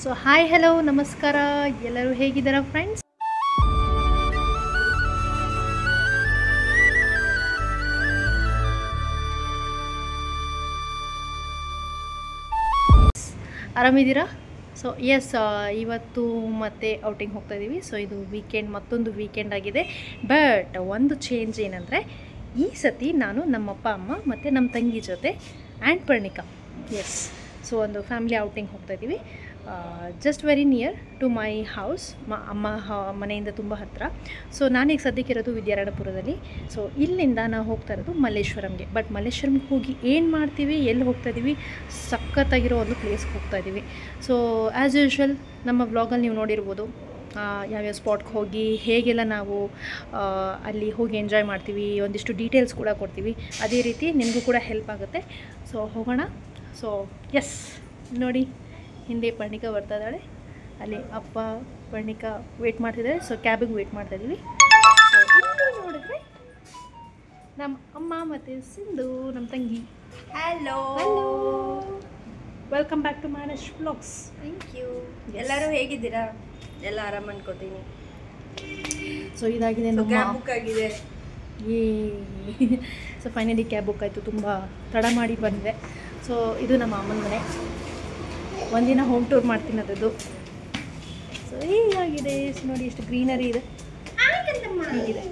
So hi hello ನಮಸ್ಕಾರ, ಎಲ್ಲರೂ ಹೇಗಿದ್ದೀರಾ ಫ್ರೆಂಡ್ಸ್? ಆರಾಮಿದ್ದೀರಾ? ಸೊ ಎಸ್, ಇವತ್ತು ಮತ್ತೆ ಔಟಿಂಗ್ ಹೋಗ್ತಾ ಇದ್ದೀವಿ. ಸೊ ಇದು ವೀಕೆಂಡ್, ಮತ್ತೊಂದು ವೀಕೆಂಡ್ ಆಗಿದೆ. ಬಟ್ ಒಂದು ಚೇಂಜ್ ಏನಂದರೆ, ಈ ಸತಿ ನಾನು ನಮ್ಮಪ್ಪ ಅಮ್ಮ ಮತ್ತು ನಮ್ಮ ತಂಗಿ ಜೊತೆ ಆ್ಯಂಡ್ ಪರ್ಣಿಕಾ, ಎಸ್, ಸೊ ಒಂದು ಫ್ಯಾಮಿಲಿ ಔಟಿಂಗ್ ಹೋಗ್ತಾ ಇದ್ದೀವಿ. Just very near to my house. ಅಮ್ಮ ಮನೆಯಿಂದ ತುಂಬ ಹತ್ತಿರ. ಸೊ ನಾನೀಗ ಸದ್ಯಕ್ಕಿರೋದು ವಿದ್ಯಾರಣ್ಯಪುರದಲ್ಲಿ. ಸೊ ಇಲ್ಲಿಂದ ನಾವು ಹೋಗ್ತಾ ಇರೋದು ಮಲ್ಲೇಶ್ವರಂಗೆ. ಬಟ್ ಮಲ್ಲೇಶ್ವರಂಗೆ ಹೋಗಿ ಏನು ಮಾಡ್ತೀವಿ, ಎಲ್ಲಿ ಹೋಗ್ತಾ ಇದ್ದೀವಿ, ಸಖತ್ತಾಗಿರೋ ಒಂದು ಪ್ಲೇಸ್ಗೆ ಹೋಗ್ತಾ ಇದ್ದೀವಿ. ಸೊ ಆ್ಯಸ್ ಯೂಶ್ವಲ್ ನಮ್ಮ ವ್ಲಾಗಲ್ಲಿ ನೀವು ನೋಡಿರ್ಬೋದು, ಯಾವ್ಯಾವ ಸ್ಪಾಟ್ಗೆ ಹೋಗಿ ಹೇಗೆಲ್ಲ ನಾವು ಅಲ್ಲಿ ಹೋಗಿ ಎಂಜಾಯ್ ಮಾಡ್ತೀವಿ, ಒಂದಿಷ್ಟು ಡೀಟೇಲ್ಸ್ ಕೂಡ ಕೊಡ್ತೀವಿ. ಅದೇ ರೀತಿ ನಿಮಗೂ ಕೂಡ ಹೆಲ್ಪ್ ಆಗುತ್ತೆ. ಸೊ ಹೋಗೋಣ. ಸೊ ಎಸ್, ನೋಡಿ ಹಿಂದೆ ಪರ್ಣಿಕಾ ಬರ್ತಾ ಇದ್ದಾಳೆ, ಅಲ್ಲಿ ಅಪ್ಪ ಪರ್ಣಿಕಾ ವೇಟ್ ಮಾಡ್ತಿದ್ದಾರೆ. ಸೊ ಕ್ಯಾಬಿಗೆ ವೇಟ್ ಮಾಡ್ತಾ ಇದ್ದೀವಿ. ಸೊ ಇಲ್ಲಿ ನೋಡಿದ್ರೆ ನಮ್ಮ ಅಮ್ಮ ಮತ್ತು ಸಿಂಧು, ನಮ್ಮ ತಂಗಿ. Hello, welcome back to Manash vlogs. Thank you. ಎಲ್ಲರೂ ಹೇಗಿದ್ದೀರಾ? ಎಲ್ಲ ಆರಾಮ್ ಅನ್ಕೋತೀನಿ. ಸೊ ಇದಾಗಿದೆ ನಮ್ಮ ಕ್ಯಾಬ್ ಬುಕ್ ಆಗಿದೆ. ಸೊ ಫೈನಲಿ ಕ್ಯಾಬ್ ಬುಕ್ ಆಯಿತು. ತುಂಬ ತಡ ಮಾಡಿ ಬಂದೆ. ಸೊ ಇದು ನಮ್ಮ ಅಮ್ಮನ ಮನೆ. ಒಂದಿನ ಹೋಮ್ ಟೂರ್ ಮಾಡ್ತೀನಿ ಅದದ್ದು. ಸೊ ಹೀಗಾಗಿದೆ. ಸೊ ನೋಡಿ ಎಷ್ಟು ಗ್ರೀನರಿ ಇದೆ, ಹೀಗಿದೆ.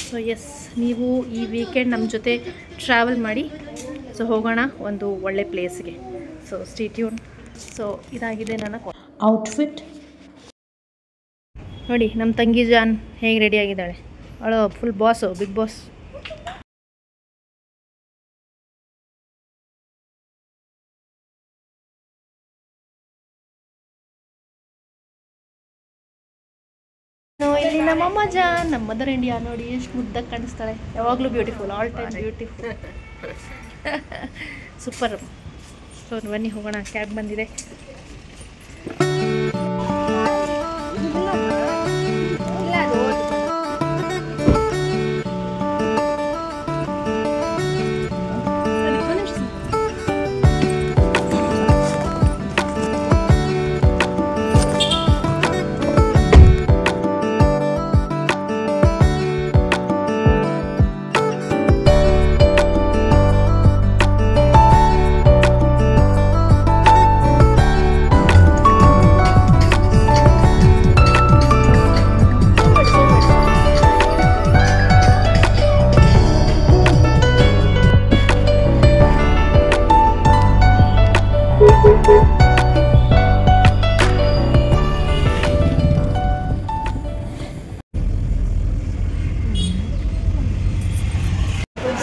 ಸೊ ಎಸ್, ನೀವು ಈ ವೀಕೆಂಡ್ ನಮ್ಮ ಜೊತೆ ಟ್ರಾವೆಲ್ ಮಾಡಿ. ಸೊ ಹೋಗೋಣ ಒಂದು ಒಳ್ಳೆ ಪ್ಲೇಸ್ಗೆ. So stay tune. ಸೊ ಇದಾಗಿದೆ ನನ್ನ ಔಟ್ಫಿಟ್. ನೋಡಿ ನಮ್ಮ ತಂಗಿ ಜಾನ್ ಹೇಗೆ ರೆಡಿ ಆಗಿದ್ದಾಳೆ. ಅವಳು ಫುಲ್ ಬಾಸು, ಬಿಗ್ ಬಾಸ್. ಇಲ್ಲಿ ನಮ್ಮಮ್ಮ ಜಾನ್, ನಮ್ಮ ಮದರ್ ಇಂಡಿಯಾ. ನೋಡಿ ಎಷ್ಟು ಮುದ್ದಾಗಿ ಕಾಣಿಸ್ತಾಳೆ, ಯಾವಾಗಲೂ beautiful, all time beautiful, super. So ಬನ್ನಿ ಹೋಗೋಣ, ಕ್ಯಾಬ್ ಬಂದಿದೆ.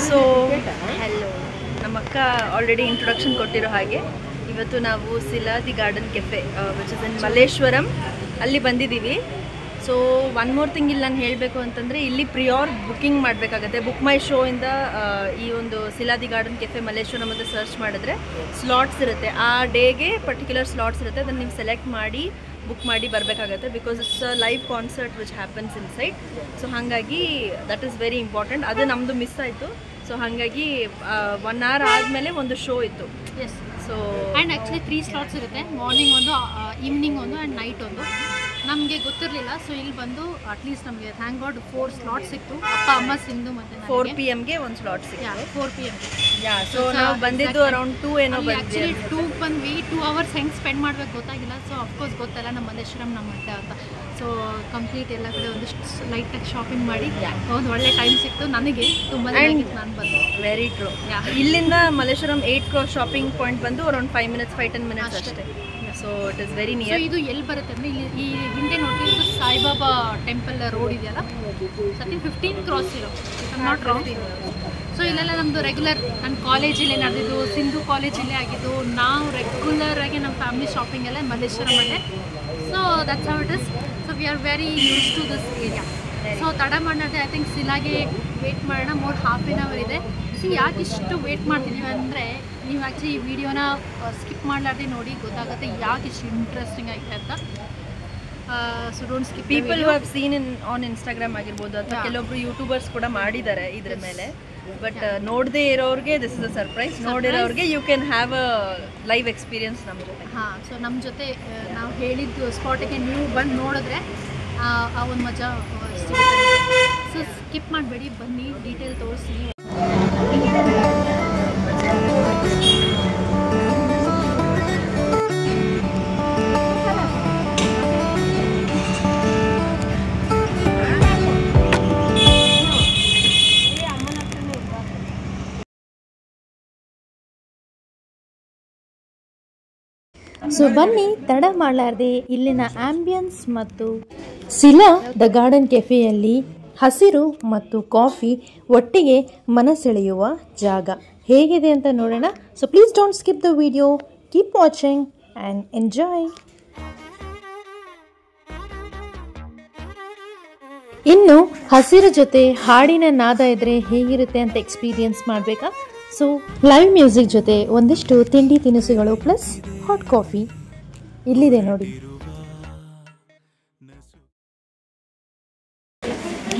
ಸೊ ಹಲೋ, ನಮ್ಮ ಅಕ್ಕ ಆಲ್ರೆಡಿ ಇಂಟ್ರೊಡಕ್ಷನ್ ಕೊಟ್ಟಿರೋ ಹಾಗೆ ಇವತ್ತು ನಾವು Sila the garden cafe which is in Malleshwaram ಅಲ್ಲಿ ಬಂದಿದ್ದೀವಿ. ಸೊ ಒನ್ ಮೋರ್ ಥಿಂಗ್ ಇಲ್ಲಿ ನಾನು ಹೇಳಬೇಕು ಅಂತಂದರೆ, ಇಲ್ಲಿ ಪ್ರಿಯಾರ್ ಬುಕ್ಕಿಂಗ್ ಮಾಡಬೇಕಾಗತ್ತೆ. ಬುಕ್ ಮೈ ಶೋ ಇಂದ ಈ ಒಂದು ಸಿಲಾದಿ ಗಾರ್ಡನ್ ಕೆಫೆ ಮಲ್ಲೇಶ್ವರಂ ಅಂತ ಸರ್ಚ್ ಮಾಡಿದ್ರೆ ಸ್ಲಾಟ್ಸ್ ಇರುತ್ತೆ. ಆ ಡೇಗೆ ಪರ್ಟಿಕ್ಯುಲರ್ ಸ್ಲಾಟ್ಸ್ ಇರುತ್ತೆ. ಅದನ್ನು ನೀವು ಸೆಲೆಕ್ಟ್ ಮಾಡಿ ಬುಕ್ ಮಾಡಿ ಬರಬೇಕಾಗತ್ತೆ. Because it's a live concert which happens inside. So ಹಾಗಾಗಿ ದಟ್ ಈಸ್ ವೆರಿ ಇಂಪಾರ್ಟೆಂಟ್. ಅದು ನಮ್ಮದು ಮಿಸ್ ಆಯಿತು. ಸೊ ಹಾಗಾಗಿ 1 hour ಆದಮೇಲೆ ಒಂದು ಶೋ ಇತ್ತು. Yes. So and actually 3 slots ಇರುತ್ತೆ, ಮಾರ್ನಿಂಗ್ ಒಂದು, ಈವ್ನಿಂಗ್ ಒಂದು ಆ್ಯಂಡ್ ನೈಟ್ ಒಂದು. ನಮಗೆ ಗೊತ್ತಿರಲಿಲ್ಲ. ಸೊ ಇಲ್ಲಿ ಬಂದು ಅಟ್ಲೀಸ್ಟ್ ನಮಗೆ ಥ್ಯಾಂಕ್ ಗಾಡ್ 4 ಸ್ಲಾಟ್ ಸಿಕ್ತು. ಅಪ್ಪ ಅಮ್ಮ ಸಿಂಧು ಮತ್ತು 4 PM ಒಂದು ಸ್ಲಾಟ್ ಸಿಕ್ತು. 4 PM. ಸೊ ನಾವು ಬಂದಿದ್ದು ಅರೌಂಡ್ 2 ಏನೋ ಆ್ಯಕ್ಚುಲಿ 2 ಬಂದ್ವಿ. 2 hours ಹೆಂಗೆ ಸ್ಪೆಂಡ್ ಮಾಡಬೇಕು ಗೊತ್ತಾಗಿಲ್ಲ. ಸೊ ಅಫ್ಕೋರ್ಸ್ ಗೊತ್ತಲ್ಲ ನಮ್ಮ ಮಲ್ಲೇಶ್ವರಂ ನಮ್ಮ ಅತ್ತೆ ಅಂತ. ಸೊ ಕಂಪ್ಲೀಟ್ ಎಲ್ಲ ಕಡೆ ಒಂದಿಷ್ಟು ಲೈಟಾಗಿ ಶಾಪಿಂಗ್ ಮಾಡಿ ಒಂದು ಒಳ್ಳೆ ಟೈಮ್ ಸಿಕ್ತು ನನಗೆ. ತುಂಬ ನಾನು ಬಂದು ವೆರಿ ಟ್ರೂ. ಇಲ್ಲಿಂದ ಮಲ್ಲೇಶ್ವರಂ 8 ಕ್ರಾಸ್ ಶಾಪಿಂಗ್ ಪಾಯಿಂಟ್ ಬಂದು ಅರೌಂಡ್ 5 minutes 5-10 minutes ಅಷ್ಟೇ. So it is very near. ಇದು ಎಲ್ಲಿ ಬರುತ್ತೆ ಅಂದರೆ, ಇಲ್ಲಿ ಈ ಹಿಂದೆ ನೋಡ್ತೀವಿ, ಇದು ಸಾಯಿಬಾಬಾ ಟೆಂಪಲ್ ರೋಡ್ ಇದೆಯಲ್ಲ, ಸತಿ 15 ಕ್ರಾಸ್ ಇರೋ, ನಾಟ್ ರಾಂಗ್. ಸೊ ಇಲ್ಲೆಲ್ಲ ನಮ್ಮದು ರೆಗ್ಯುಲರ್, ನನ್ನ ಕಾಲೇಜಲ್ಲೇ ನಡೆದಿದ್ದು, ಸಿಂಧು ಕಾಲೇಜಲ್ಲೇ ಆಗಿದ್ದು. ನಾವು ರೆಗ್ಯುಲರಾಗಿ ನಮ್ಮ ಫ್ಯಾಮಿಲಿ ಶಾಪಿಂಗ್ ಎಲ್ಲ ಮಲ್ಲೇಶ್ವರಮಲ್ಲೇ. So that's how it is. So we are very use to this area. So ತಡ ಮಾಡಿದೆ, ಐ ಥಿಂಕ್ ಸಿಲಾಗೆ ವೇಟ್ ಮಾಡೋಣ. ಮೋರ್ ಹಾಫ್ ಆನ್ ಅವರ್ ಇದೆ. ಸಿ ಯಾಕೆ ಇಷ್ಟು ವೇಟ್ ಮಾಡ್ತಿದ್ದೀವಿ ಅಂದರೆ, ನೀವು ಆ್ಯಕ್ಚುಲಿ ಈ ವಿಡಿಯೋನ ಸ್ಕಿಪ್ ಮಾಡಲಾರ್ದೆ ನೋಡಿ, ಗೊತ್ತಾಗುತ್ತೆ ಯಾಕೆ ಇಷ್ಟು ಇಂಟ್ರೆಸ್ಟಿಂಗ್ ಆಗಿದೆ ಅಂತ. So don't skip. People who have seen on Instagram ಆಗಿರ್ಬೋದು, ಅಥವಾ ಕೆಲವೊಬ್ರು ಯೂಟ್ಯೂಬರ್ಸ್ ಕೂಡ ಮಾಡಿದ್ದಾರೆ ಇದ್ರ ಮೇಲೆ. ಬಟ್ ನೋಡದೇ ಇರೋರಿಗೆ ದಿಸ್ ಇಸ್ ಅ ಸರ್ಪ್ರೈಸ್. ನೋಡಿರೋರಿಗೆ you can have a live experience ನಮ್ಮ ಜೊತೆ. ಹಾಂ, ಸೊ ನಮ್ಮ ಜೊತೆ ನಾವು ಹೇಳಿದ್ದು ಸ್ಪಾಟಿಗೆ ನೀವು ಬಂದು ನೋಡಿದ್ರೆ ಆ ಒಂದು ಮಜಾ ಸಿಗುತ್ತೆ. ಸೊ ಸ್ಕಿಪ್ ಮಾಡಬೇಡಿ, ಬನ್ನಿ ಡೀಟೇಲ್ ತೋರಿಸಿ. ಸೊ ಬನ್ನಿ ತಡ ಮಾಡಲಾರ್ದೆ ಇಲ್ಲಿನ ಆಂಬಿಯನ್ಸ್ ಮತ್ತು ಸಿಲಾ ದ ಗಾರ್ಡನ್ ಕೆಫೆಯಲ್ಲಿ ಹಸಿರು ಮತ್ತು ಕಾಫಿ ಒಟ್ಟಿಗೆ ಮನಸೆಳೆಯುವ ಜಾಗ ಹೇಗಿದೆ ಅಂತ ನೋಡೋಣ. So please don't skip the video, keep watching and enjoy. ಇನ್ನು ಹಸಿರು ಜೊತೆ ಹಾಡಿನ ನಾದ ಇದ್ದರೆ ಹೇಗಿರುತ್ತೆ ಅಂತ ಎಕ್ಸ್ಪೀರಿಯನ್ಸ್ ಮಾಡಬೇಕಾ? ಸೊ ಲೈವ್ ಮ್ಯೂಸಿಕ್ ಜೊತೆ ಒಂದಿಷ್ಟು ತಿಂಡಿ ತಿನಿಸುಗಳು ಪ್ಲಸ್ ಹಾಟ್ ಕಾಫಿ ಇಲ್ಲಿದೆ ನೋಡಿ.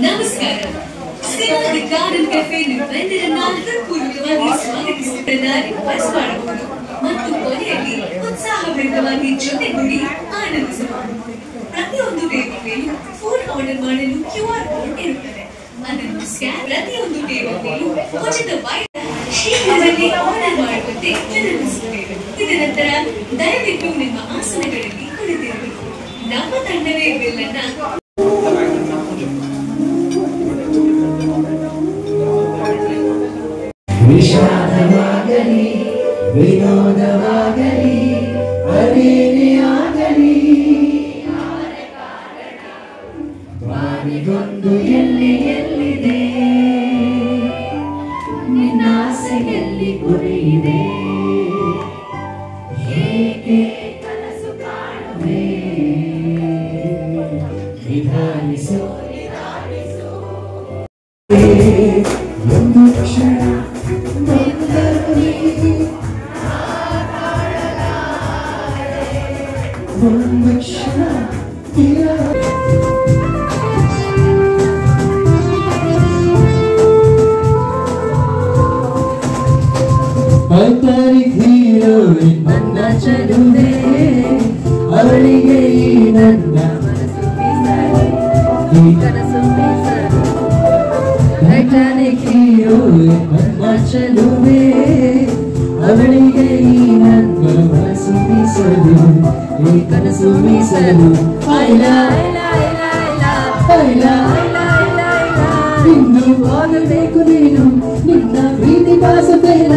ನಮಸ್ಕಾರ. ಸಿಲಾ ದ ಗಾರ್ಡನ್ ಕೆಫೆ ನಿಮ್ಮೆಲ್ಲರನ್ನ ಹೃತ್ಪೂರ್ವಕವಾಗಿ ಸ್ವಾಗತಿಸುವುದನ್ನ ರಿಕ್ವೆಸ್ಟ್ ಮಾಡಬಹುದು ಮತ್ತು ಕೊನೆಯಲ್ಲಿ ಉತ್ಸಾಹಭರಿತವಾಗಿ ಜೊತೆಗೂಡಿ ಆನಂದಿಸಬಹುದು. ಪ್ರತಿಯೊಂದು ಟೇಬಲ್ ಮೇಲೂ ಫುಡ್ ಆರ್ಡರ್ ಮಾಡಲು QR ಕೋಡ್ ಇರುತ್ತದೆ. ಅದನ್ನು ಸ್ಕ್ಯಾನ್ ಪ್ರತಿಯೊಂದು ಟೇಬಲ್ ಮೇಲೂ ಉಚಿತ ಶೀಘ್ರದಲ್ಲಿ ಆರ್ಡರ್ ಮಾಡುವಂತೆ ವಿನಂತಿಸುತ್ತೇವೆ. ಇದನಂತರ ದಯವಿಟ್ಟು ನಿಮ್ಮ ಆಸನಗಳಲ್ಲಿ ಕುಳಿತಿರಬೇಕು. ನಮ್ಮ ತಂಡವೇ ಬಿಲ್ ಅನ್ನ ವಿಷಾದವಾಗಲಿ ವಿನೋದವಾಗಲಿ ಅದೇನೆಯಾಗಲಿ ಬಾನಿಗೊಂದು ಎಲ್ಲಿದೆ ನಿನ್ನಾಸೆಯಲ್ಲಿ ಗುರಿಯಿದೆ. ಹೇಗೆ ಕನಸು ಕಾಣುವೆ ನಿಧಾನಿಸು ಒಂದು ಕ್ಷಣ ಒಂದು ಕ್ಷಣ ಟೈಟಾನಿಕ್ ಹೀರೋಯಿನ್ ನನ್ನ ಚೆಲುವೆ, ಅವಳಿಗೆ ಈ ನನ್ನ ಟೈಟಾನಿಕ್ ಹೀರೋಯಿನ್ ನನ್ನ ಚೆಲುವೆ, ಅವಳಿಗೆ ಈ ನನ್ನ ಮನಸ್ಸು ಮೀಸಲು, ಈ ಕನಸು ಮೀಸಲು. ಇನ್ನು ಹೋಗಬೇಕು ನೀನು ನಿನ್ನ ಪ್ರೀತಿ ಪಾಸಬೇಡ.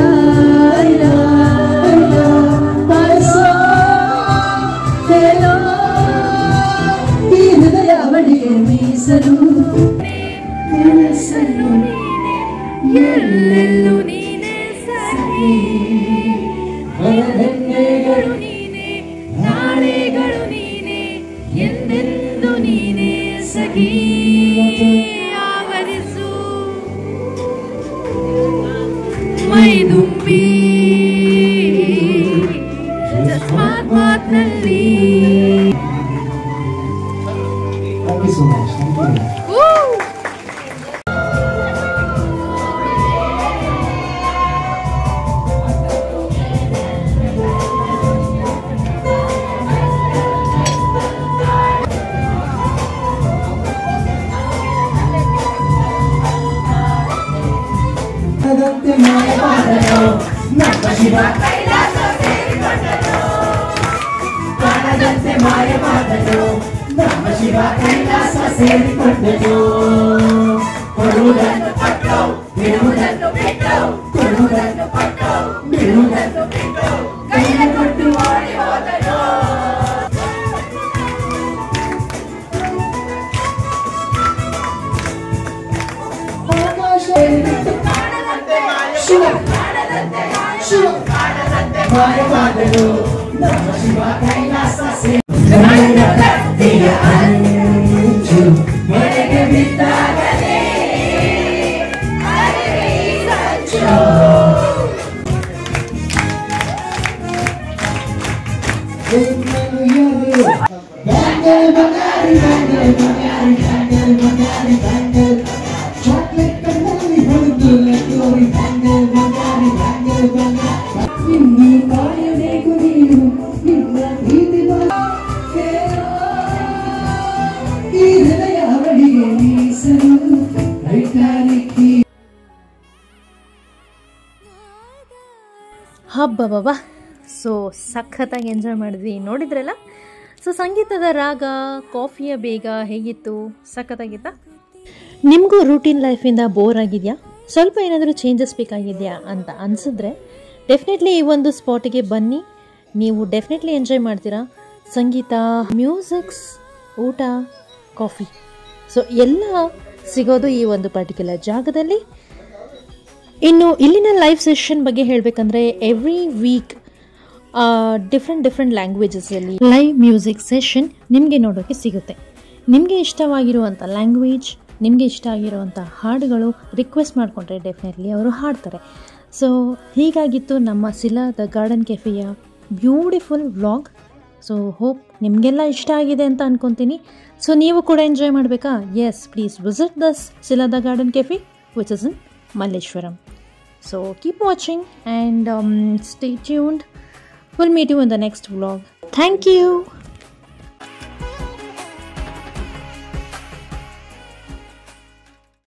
ಈ ಹೃದಯ ಅವಳಿಗೆ ಮೀಸಲು, ಮನಸ್ಸನ್ನು ಎಲ್ಲೆಲ್ಲೂ ನೀನೇ ಸಖಿ, ಹೆಣ್ಣೆಗಳು ನೀನೇ, ನಾಳೆಗಳು ನೀನೇ, ಎಂದೆಂದು ನೀನೇ ಸಖಿ. ಆವರಿಸು ಮೈದುಂಬಿ ಜಸ್ಮಾತ್ ಮಾತ್ನಲ್ಲಿ. Thank you so much. Thank you. ಕಾಣದಂತೆ ಮಾಯ ಮಾಡಲು ನಮ್ಮ ಶಿವ ಕೈಲಾಸ ಸೇರಿಕೊಂಡನು. ಕೊಡುವುದನ್ನು ಕೊಟ್ಟು ಬಿಡುವುದನ್ನು ಬಿಟ್ಟು, ಕೊಡುವುದನ್ನು ಕೊಟ್ಟು ಬಿಡುವುದನ್ನು ಬಿಟ್ಟು, ಕೈಯ ಕೊಟ್ಟು ಓಡಿ ಹೋದನು. ಶಿವ ಶಿವ ಮಾಯ ಮಾಡಲು ನಮ್ಮ ಶಿವ ಕೈಲಾಸ ಸೇರಿಯ ಅಂಚು ಮಳೆಗೆ ಬಿದ್ದಾಗಲೇ ಚಾಕ್ಲೇಟ್ ಕಣ್ಣಲ್ಲಿ ಹೊಡೆದು ನೋಡಿ ಹಂಗೆ ಬಂಗಾರಿ ಹಂಗೆ ಬಂಗಾರಿ ಇನ್ನು ಕಾಯಬೇಕು ನೀನು ನಿನ್ನ ಪ್ರೀತಿ ಈ ಹೃದಯ ಅವಳಿಗೆ ಮೀಸಲು ಟೈಟಾನಿಕ್ ಹಬ್ಬ ಸೊ ಸಖತ್ತಾಗಿ ಎಂಜಾಯ್ ಮಾಡಿದ್ವಿ ನೋಡಿದ್ರಲ್ಲ. ಸೊ ಸಂಗೀತದ ರಾಗ, ಕಾಫಿಯ ಬೇಗ ಹೇಗಿತ್ತು, ಸಖತ್ತಾಗಿತ್ತಾ? ನಿಮಗೂ ರೂಟೀನ್ ಲೈಫಿಂದ ಬೋರ್ ಆಗಿದೆಯಾ, ಸ್ವಲ್ಪ ಏನಾದರೂ ಚೇಂಜಸ್ ಬೇಕಾಗಿದೆಯಾ ಅಂತ ಅನಿಸಿದ್ರೆ ಡೆಫಿನೆಟ್ಲಿ ಈ ಒಂದು ಸ್ಪಾಟಿಗೆ ಬನ್ನಿ. ನೀವು ಡೆಫಿನೆಟ್ಲಿ ಎಂಜಾಯ್ ಮಾಡ್ತೀರಾ. ಸಂಗೀತ, ಮ್ಯೂಸಿಕ್ಸ್, ಊಟ, ಕಾಫಿ, ಸೊ ಎಲ್ಲ ಸಿಗೋದು ಈ ಒಂದು ಪರ್ಟಿಕ್ಯುಲರ್ ಜಾಗದಲ್ಲಿ. ಇನ್ನು ಇಲ್ಲಿನ ಲೈವ್ ಸೆಷನ್ ಬಗ್ಗೆ ಹೇಳಬೇಕಂದ್ರೆ ಎವ್ರಿ ವೀಕ್ ಡಿಫ್ರೆಂಟ್ ಲ್ಯಾಂಗ್ವೇಜಸಲ್ಲಿ ಲೈವ್ ಮ್ಯೂಸಿಕ್ ಸೆಷನ್ ನಿಮಗೆ ನೋಡೋಕ್ಕೆ ಸಿಗುತ್ತೆ. ನಿಮಗೆ ಇಷ್ಟವಾಗಿರುವಂಥ ಲ್ಯಾಂಗ್ವೇಜ್, ನಿಮಗೆ ಇಷ್ಟ ಆಗಿರುವಂಥ ಹಾಡುಗಳು ರಿಕ್ವೆಸ್ಟ್ ಮಾಡಿಕೊಂಡ್ರೆ ಡೆಫಿನೆಟ್ಲಿ ಅವರು ಹಾಡ್ತಾರೆ. ಸೊ ಹೀಗಾಗಿತ್ತು ನಮ್ಮ ಸಿಲಾ ದ ಗಾರ್ಡನ್ ಕೆಫೆಯ ಬ್ಯೂಟಿಫುಲ್ ವ್ಲಾಗ್. ಸೊ ಹೋಪ್ ನಿಮಗೆಲ್ಲ ಇಷ್ಟ ಆಗಿದೆ ಅಂತ ಅಂದ್ಕೊತೀನಿ. ಸೊ ನೀವು ಕೂಡ ಎಂಜಾಯ್ ಮಾಡಬೇಕಾ? Yes, please visit this Sila the garden cafe which is in Malleshwaram. So keep watching and stay tuned. We'll meet you in the next vlog. Thank you.